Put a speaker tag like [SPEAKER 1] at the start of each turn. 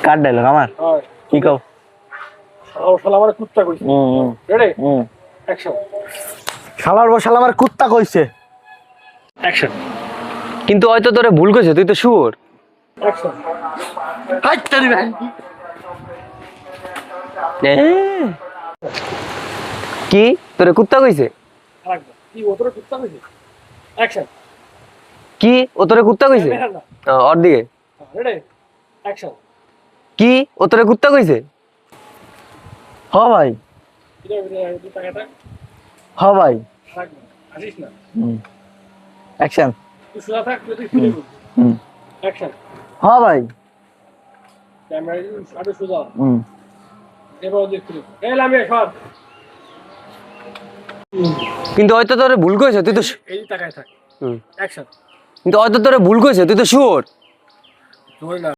[SPEAKER 1] কার dialogue আমার কি কও
[SPEAKER 2] শালা আমার কুত্তা কইছে রেডি অ্যাকশন
[SPEAKER 1] শালার বউ শালা আমার কুত্তা কইছে
[SPEAKER 2] অ্যাকশন
[SPEAKER 3] কিন্তু হয়তো তোরে ভুল কইছে, তুই তো শুয়োর।
[SPEAKER 2] অ্যাকশন
[SPEAKER 1] হাইতারি ভাই
[SPEAKER 3] কি তোরে কুত্তা কইছে?
[SPEAKER 2] আরেকবার কি ওতরে কুত্তা কইছে অ্যাকশন
[SPEAKER 3] কি ও তোরে কুত্তা কইছে? ওর দিকে
[SPEAKER 2] রেডি অ্যাকশন
[SPEAKER 3] কি ও তোরে কুত্তা কইছে?
[SPEAKER 1] হ ভাই
[SPEAKER 2] এটা টাকাটা
[SPEAKER 1] হ ভাই
[SPEAKER 2] রাখবা আসিস না
[SPEAKER 1] অ্যাকশন
[SPEAKER 2] তুই সোজা থাক তুই ফিরে বল অ্যাকশন
[SPEAKER 1] হ ভাই
[SPEAKER 2] ক্যামেরা আরে সোজা এবার দেখতে এই লামে সর
[SPEAKER 3] কিন্তু হয়তো তোরে ভুল কইছে, তুই তো
[SPEAKER 2] এই টাকায় থাক অ্যাকশন
[SPEAKER 3] কিন্তু হয়তো তোরে ভুল কইছে, তুই তো শুয়োর।
[SPEAKER 2] ধরে না